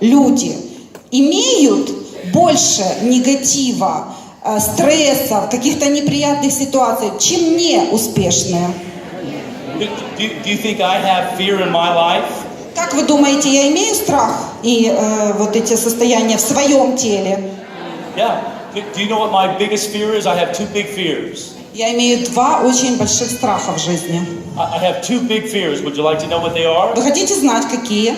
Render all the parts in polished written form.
люди имеют больше негатива, стрессов, каких-то неприятных ситуаций, чем неуспешные? Do you think I have fear in my life? Как вы думаете, я имею страх и вот эти состояния в своем теле? Yeah. Do you know what my biggest fear is? I have two big fears. Я имею два очень больших страха в жизни. I have two big fears. Would you like to know what they are? Вы хотите знать, какие?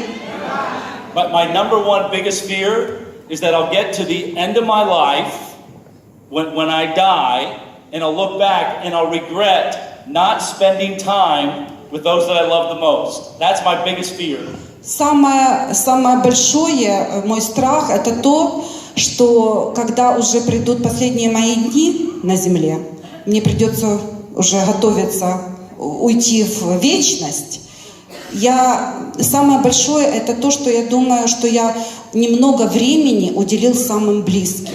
My number one biggest fear is that I'll get to the end of my life when I die, and I'll look back and I'll regret not spending time with those that I love the most. That's my biggest fear. Самое большое мой страх это то, что когда уже придут последние мои дни на земле, мне придется уже готовиться уйти в вечность. Самое большое это то, что я думаю, что я немного времени уделил самым близким.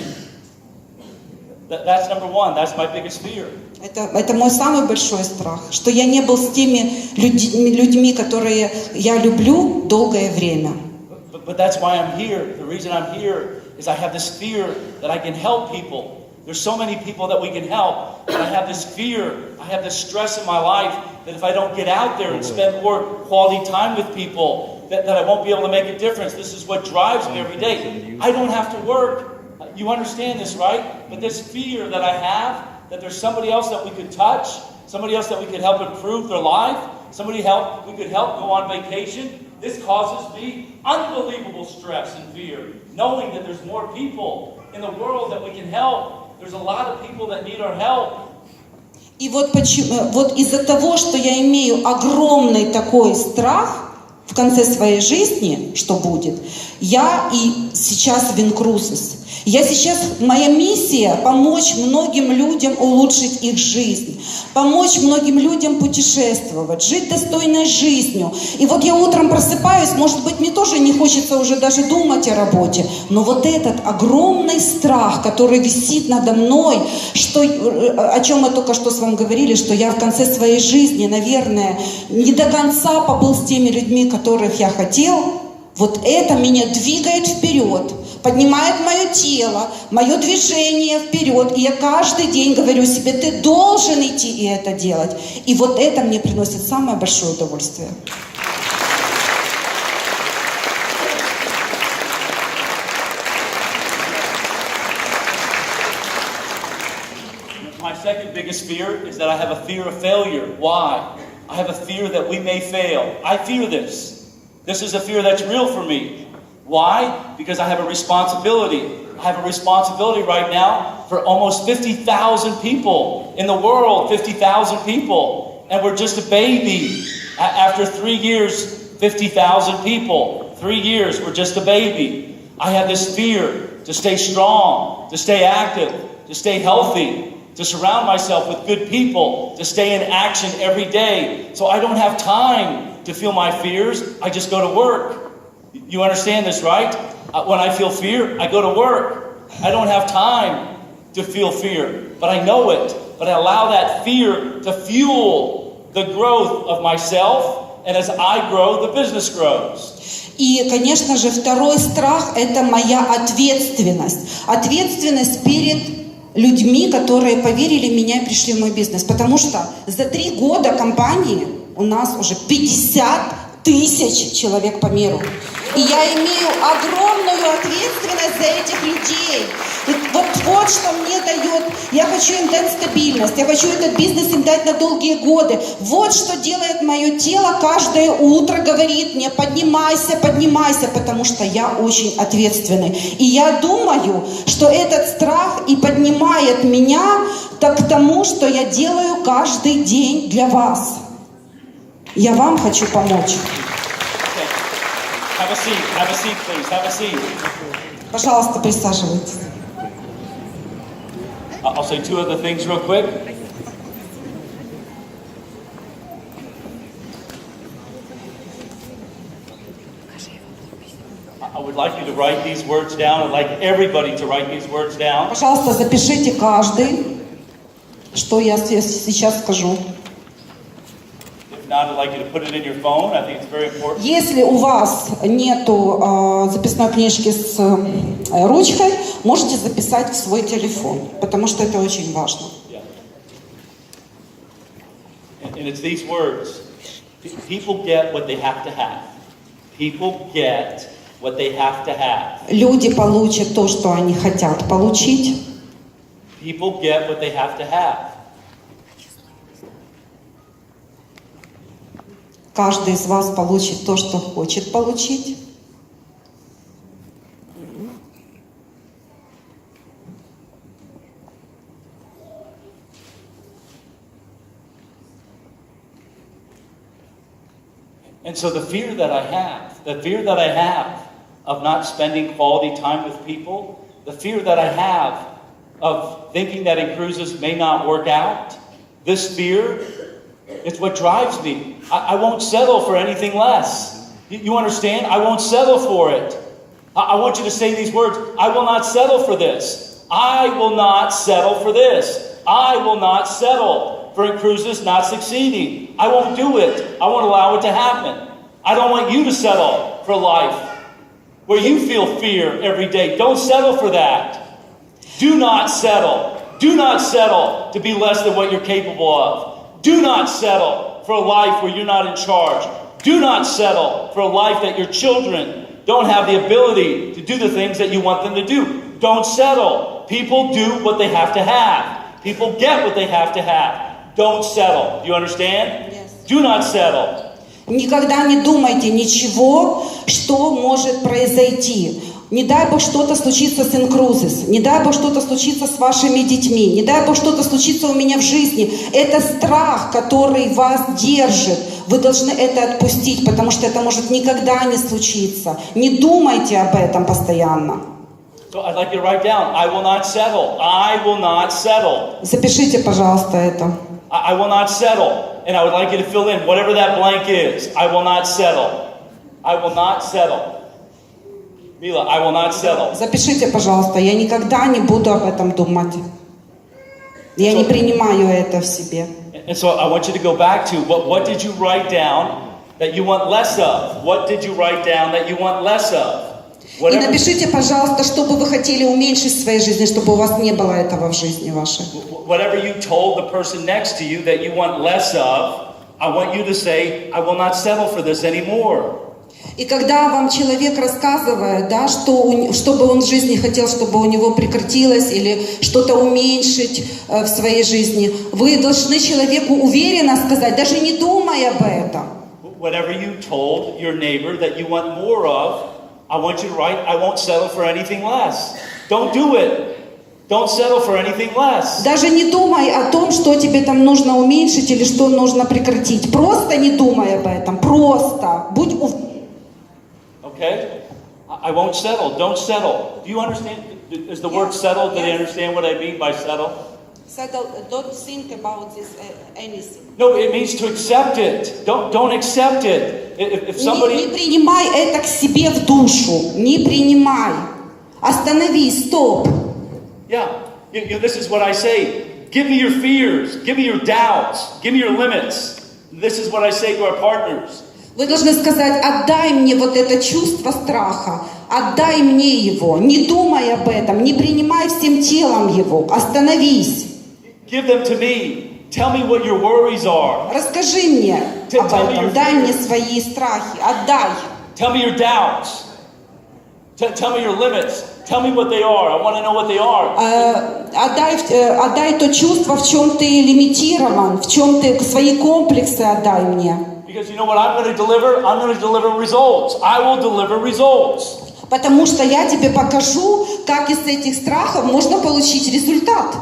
That's number one. That's my biggest fear. Это мой самый большой страх, что я не был с теми людьми, которые я люблю долгое время. But that's why I'm here. The reason I'm here is I have this fear that I can help people. There's so many people that we can help, but I have this fear, I have this stress in my life that if I don't get out there and spend more quality time with people, that I won't be able to make a difference. This is what drives me every day. I don't have to work. You understand this, right? But this fear that I have, that there's somebody else that we could touch, somebody else that we could help improve their life, we could help go on vacation, this causes me unbelievable stress and fear, knowing that there's more people in the world that we can help. There's a lot of people that need our help. И вот из-за того, что я имею огромный такой страх в конце своей жизни, что будет, я и сейчас в InCruises. Моя миссия помочь многим людям улучшить их жизнь, помочь многим людям путешествовать, жить достойной жизнью. И вот я утром просыпаюсь, может быть, мне тоже не хочется уже даже думать о работе, но вот этот огромный страх, который висит надо мной, о чем мы только что с вами говорили, что я в конце своей жизни, наверное, не до конца побыл с теми людьми, которых я хотел, вот это меня двигает вперед, поднимает мое тело, мое движение вперед. И я каждый день говорю себе, ты должен идти и это делать. И вот это мне приносит самое большое удовольствие. My second biggest fear is that I have a fear of failure. Why? I have a fear that we may fail. I fear this. This is a fear that's real for me. Why? Because I have a responsibility. I have a responsibility right now for almost 50,000 people in the world, 50,000 people. And we're just a baby. After 3 years, 50,000 people. 3 years, we're just a baby. I have this fear to stay strong, to stay active, to stay healthy, to surround myself with good people, to stay in action every day. So I don't have time to feel my fears. I just go to work. You understand this, right? When I feel fear, I go to work. I don't have time to feel fear, but I know it. But I allow that fear to fuel the growth of myself, and as I grow, the business grows. И, конечно же, второй страх – это моя ответственность. Ответственность перед людьми, которые поверили в меня и пришли в мой бизнес. Потому что за 3 года компании у нас уже 50 тысяч человек по миру. И я имею огромную ответственность за этих людей. И вот что мне дает. Я хочу им дать стабильность. Я хочу этот бизнес им дать на долгие годы. Вот что делает мое тело каждое утро. Говорит мне, поднимайся, поднимайся. Потому что я очень ответственный. И я думаю, что этот страх и поднимает меня к тому, что я делаю каждый день для вас. Я вам хочу помочь. Have a seat, please. Have a seat. Пожалуйста, присаживайтесь. I'll say 2 other things real quick. I would like you to write these words down. I'd like everybody to write these words down. Пожалуйста, запишите каждый, что я сейчас скажу. If not, I'd like you to put it in your phone. I think it's very important. Если у вас нету записной книжки с ручкой, можете записать в свой телефон, потому что это очень важно. Yeah. And it's these words. People get what they have to have. People get what they have to have. Люди получат то, что они хотят получить. People get what they have to have. Каждый из вас получит то, что хочет получить. And so the fear that I have of not spending quality time with people, the fear that I have of thinking that InCruises may not work out, this fear, it's what drives me. I won't settle for anything less. You understand? I won't settle for it. I want you to say these words. I will not settle for this. I will not settle for this. I will not settle for InCruises not succeeding. I won't do it. I won't allow it to happen. I don't want you to settle for life where you feel fear every day. Don't settle for that. Do not settle. Do not settle to be less than what you're capable of. Do not settle for a life where you're not in charge. Do not settle for a life that your children don't have the ability to do the things that you want them to do. Don't settle. People do what they have to have. People get what they have to have. Don't settle. Do you understand? Yes. Do not settle. Никогда не думайте ничего, что может произойти. Не дай Бог что-то случится с InCruises, не дай Бог что-то случится с вашими детьми, не дай Бог что-то случится у меня в жизни. Это страх, который вас держит. Вы должны это отпустить, потому что это может никогда не случиться. Не думайте об этом постоянно. So I'd like you to write down, I will not settle. I will not settle. Запишите, пожалуйста, это. I will not settle. And I would like you to fill in whatever that blank is. I will not settle. I will not settle. Mila, I will not settle. Запишите, пожалуйста, я никогда не буду об этом думать. Я не принимаю это в себе. And so I want you to go back to what did you write down that you want less of? What did you write down that you want less of? И напишите, пожалуйста, что бы вы хотели уменьшить в своей жизни, чтобы у вас не было этого в жизни вашей. Whatever you told the person next to you that you want less of, I want you to say, I will not settle for this anymore. И когда вам человек рассказывает, да, что бы он в жизни хотел, чтобы у него прекратилось или что-то уменьшить в своей жизни, вы должны человеку уверенно сказать, даже не думая об этом. Whatever you told your neighbor that you want more of, I want you to write, I won't settle for anything less. Don't do it. Don't settle for anything less. Даже не думай о том, что тебе там нужно уменьшить или что нужно прекратить. Просто не думай об этом. Просто. Будь уверен. Okay? I won't settle. Don't settle. Do you understand? Is the word settle? Do they understand what I mean by settle? Settle. Don't think about this anything. No, it means to accept it. Don't accept it. If somebody... Не принимай это к себе в душу. Не принимай. Остановись. Стоп. Yeah. This is what I say. Give me your fears. Give me your doubts. Give me your limits. This is what I say to our partners. Вы должны сказать, отдай мне вот это чувство страха, отдай мне его, не думай об этом, не принимай всем телом его, остановись. Give them to me. Tell me what your worries are. Расскажи мне об этом, дай мне свои страхи, отдай. Tell me your doubts. Tell me your limits. Tell me what they are. I want to know what they are. Отдай то чувство, в чем ты лимитирован, в чем ты свои комплексы отдай мне. Because you know what I'm going to deliver? I'm going to deliver results. I will deliver results. Потому что я тебе покажу, как из этих страхов можно получить результат.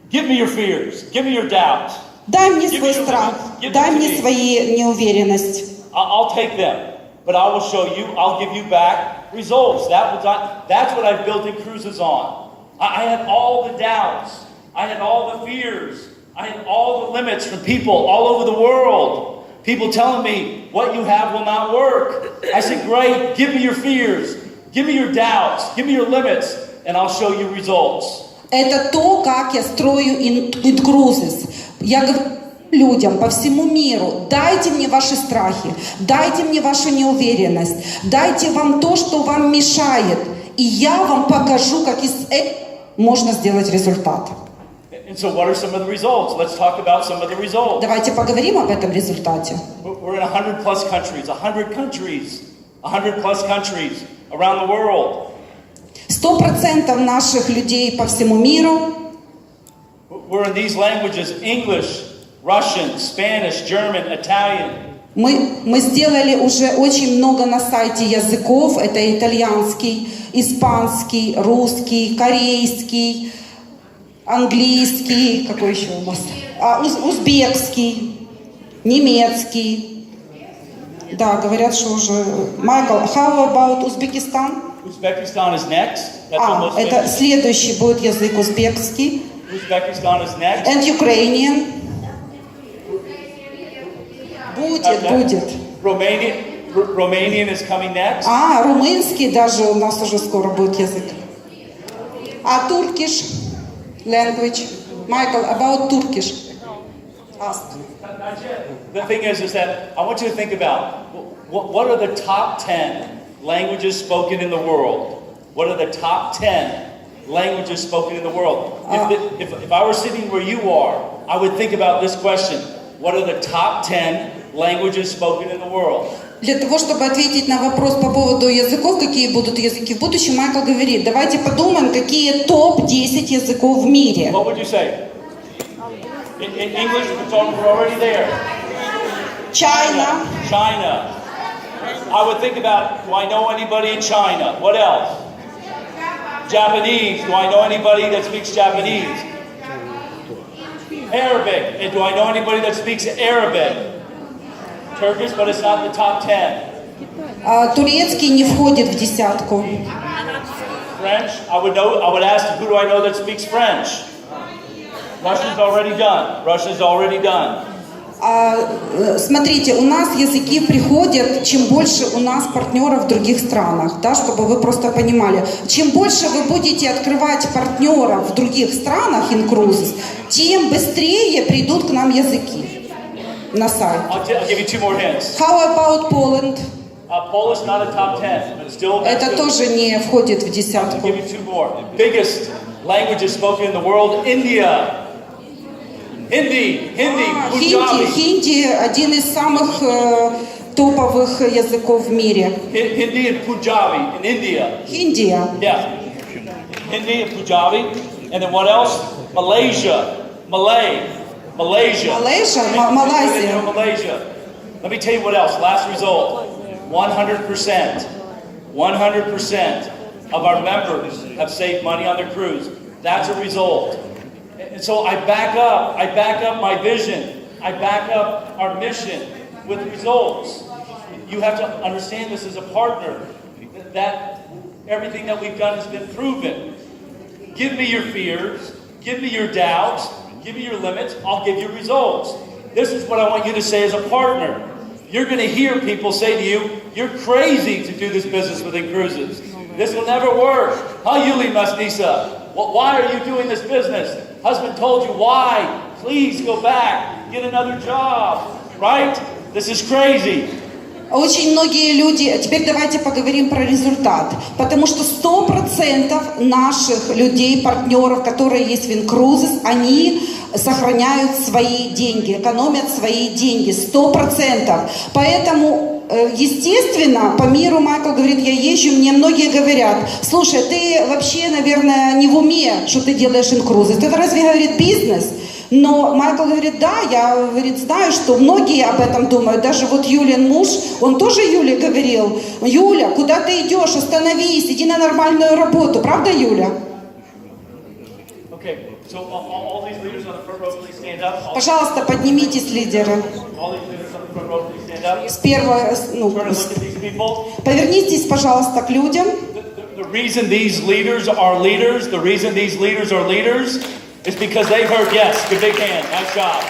Give me your fears. Give me your doubts. Дай мне свой страх. Дай мне свои неуверенность. I'll take them, but I will show you. I'll give you back results. That's what I've built InCruises on. I had all the doubts. I had all the fears. I had all the limits from people all over the world. People telling me, what you have will not work. I said, great, give me your fears. Give me your doubts. Give me your limits, and I'll show you results. Это то, как я строю InCruises. Я говорю, людям по всему миру: дайте мне ваши страхи, дайте мне вашу неуверенность, дайте вам то, что вам мешает, и я вам покажу, как из этого можно сделать результат. And so what are some of the results? Let's talk about some of the results. Давайте поговорим об этом результате. We're in 100 plus countries, 100 plus countries around the world. 100% наших людей по всему миру. We're in these languages: English, Russian, Spanish, German, Italian. Мы сделали уже очень много на сайте языков. Это итальянский, испанский, русский, корейский, английский, какой еще у нас? Узбекский, немецкий. Да, говорят, что уже... Майкл, how about Узбекистан? Uzbekistan is next. That's almost Это finished. следующий будет язык узбекский. Uzbekistan is next. And Ukrainian. Будет. Romanian is coming next. Румынский даже у нас уже скоро будет язык. Turkish language. Michael, about Turkish. Ask. The thing is that I want you to think about what are the top 10 languages spoken in the world? What are the top 10 languages spoken in the world? If I were sitting where you are, I would think about this question. What are the top 10 languages spoken in the world? Для того, чтобы ответить на вопрос по поводу языков, какие будут языки в будущем, Майкл говорит, давайте подумаем, какие топ-10 языков в мире. What would you say? In English, we're already there. China. I would think about, do I know anybody in China? What else? Japanese. Do I know anybody that speaks Japanese? Arabic. And do I know anybody that speaks Arabic? Turkish, but it's not the top 10. Турецкий не входит в десятку. French. I would ask, who do I know that speaks French? Russia's already done. Смотрите, у нас языки приходят, чем больше у нас партнеров в других странах, да, чтобы вы просто понимали. Чем больше вы будете открывать партнеров в других странах, InCruises, тем быстрее придут к нам языки на сайт. I'll give you 2 more hints. How about Poland? Polish not a top 10, but still. Это тоже не входит в I'll десятку. give you 2 more. Biggest languages spoken in the world: India. Hindi, Punjabi. Хинди один из самых топовых языков в мире. Hindi and Punjabi in India. Индия. Yeah. Hindi and Punjabi. And then what else? Malaysia. Malaysia. Малайзия. Malaysia. Let me tell you what else. Last result. 100% of our members have saved money on their cruise. That's a result. And so I back up my vision. I back up our mission with results. You have to understand this as a partner, that everything that we've done has been proven. Give me your fears, give me your doubts, give me your limits, I'll give you results. This is what I want you to say as a partner. You're going to hear people say to you, you're crazy to do this business with InCruises. This will never work. Huh, Yuli Masnisa? Well, why are you doing this business? Husband told you why. Please go back. Get another job. Right? This is crazy. Очень многие люди, теперь давайте поговорим про результат, потому что 100% наших людей, партнеров, которые есть в InCruises, они сохраняют свои деньги, экономят свои деньги, 100%. Поэтому, естественно, по миру, Майкл говорит, я езжу, мне многие говорят, слушай, ты вообще, наверное, не в уме, что ты делаешь InCruises, это разве, говорит, бизнес? Но Майкл говорит, да, я, говорит, знаю, что многие об этом думают. Даже вот Юлин муж, он тоже Юле говорил, Юля, куда ты идешь, остановись, иди на нормальную работу. Правда, Юля? Okay, so all these leaders on the front row, please stand up. Пожалуйста, поднимитесь, лидеры. All these leaders on the front row, please stand up. С первой, Turn and look at these people. повернитесь, пожалуйста, к людям. The reason these leaders are leaders, is because they heard yes. Good big hand. Nice job.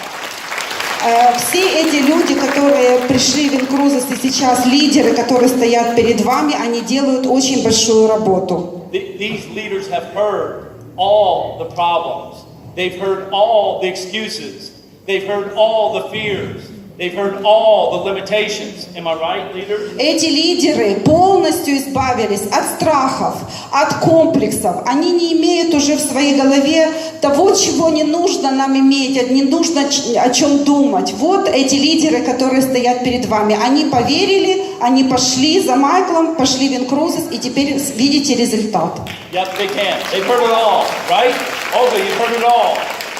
Все эти люди, которые пришли в InCruises и сейчас лидеры, которые стоят перед вами, они делают очень большую работу. These leaders have heard all the problems. They've heard all the excuses. They've heard all the fears. They've heard all the limitations. Am I right, leaders? Эти лидеры полностью избавились от страхов, от комплексов. Они не имеют уже в своей голове того, чего не нужно нам иметь, не нужно о чем думать. Вот эти лидеры, которые стоят перед вами. Они поверили, они пошли за Майклом, пошли в InCruises, и теперь видите результат. Yep, they can. They've heard it all, right? Olga, you've heard it all.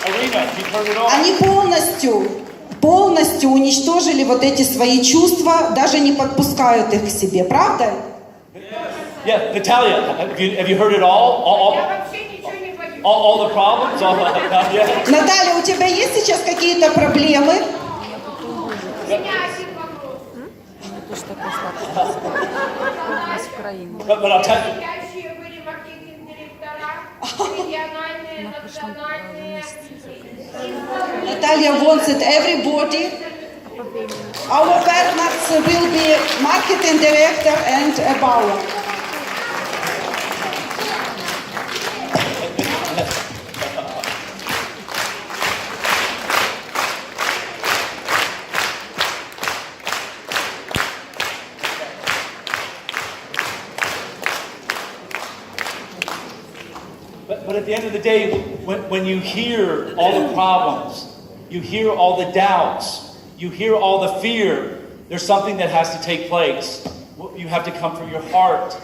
Arena, you've heard it all. Они полностью уничтожили вот эти свои чувства, даже не подпускают их к себе, правда? Yeah, Natalia, have you heard it all? All the problems? Yeah. Наталья, у тебя есть сейчас какие-то проблемы? But I'll tell you. Natalia wants it everybody. Our partners will be marketing director and a buyer. But at the end of the day, when you hear all the problems, you hear all the doubts, you hear all the fear, there's something that has to take place. You have to come from your heart.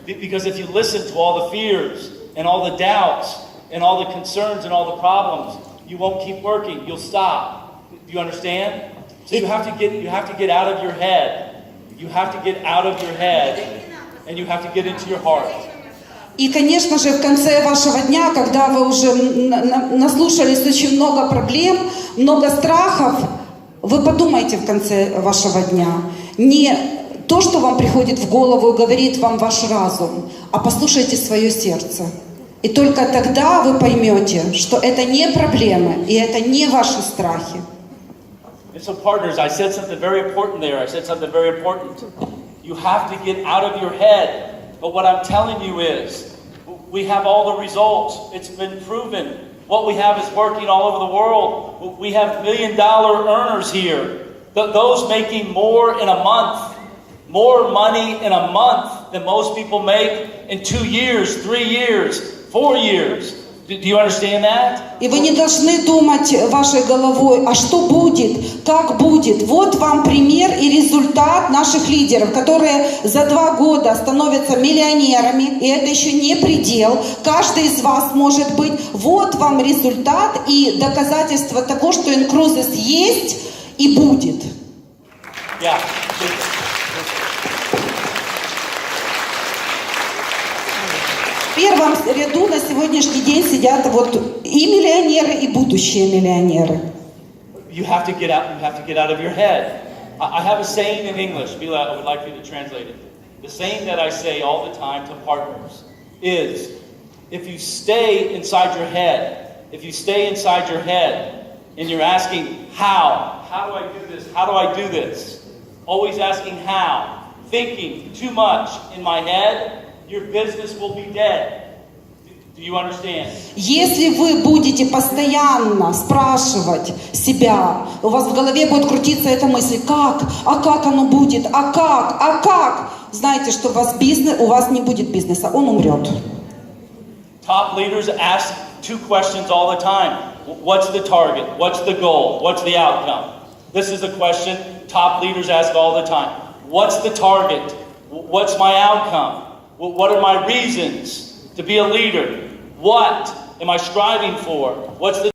Because if you listen to all the fears and all the doubts and all the concerns and all the problems, you won't keep working. You'll stop. Do you understand? So you have to get out of your head. You have to get out of your head and you have to get into your heart. И, конечно же, в конце вашего дня, когда вы уже наслушались очень много проблем, много страхов, вы подумайте в конце вашего дня. Не то, что вам приходит в голову и говорит вам ваш разум, а послушайте свое сердце. И только тогда вы поймете, что это не проблемы, и это не ваши страхи. And so, partners, I said something very important there. I said something very important. You have to get out of your head. But what I'm telling you is, we have all the results. It's been proven. What we have is working all over the world. We have $1 million earners here. Those making more in a month. More money in a month than most people make in 2 years, 3 years, 4 years. Do you understand that? И вы не должны думать вашей головой, а что будет, как будет. Вот вам пример и результат наших лидеров, которые за 2 года становятся миллионерами, и это еще не предел. Каждый из вас может быть. Вот вам результат и доказательство того, что InCruises есть и будет. Yeah. В первом ряду на сегодняшний день сидят вот и миллионеры, и будущие миллионеры. You have to get out of your head. I have a saying in English. Bila, I would like you to translate it. The saying that I say all the time to partners is, if you stay inside your head, and you're asking, how do I do this? How do I do this? Always asking how. Thinking too much in my head, your business will be dead. Do you understand? Если вы будете постоянно спрашивать себя, у вас в голове будет крутиться эта мысль, как? А как оно будет? А как? А как? Знаете, что у вас не будет бизнеса, он умрет. Top leaders ask 2 questions all the time. What's the target? What's the goal? What's the outcome? This is a question top leaders ask all the time. What's the target? What's my outcome? What are my reasons to be a leader? What am I striving for? What's the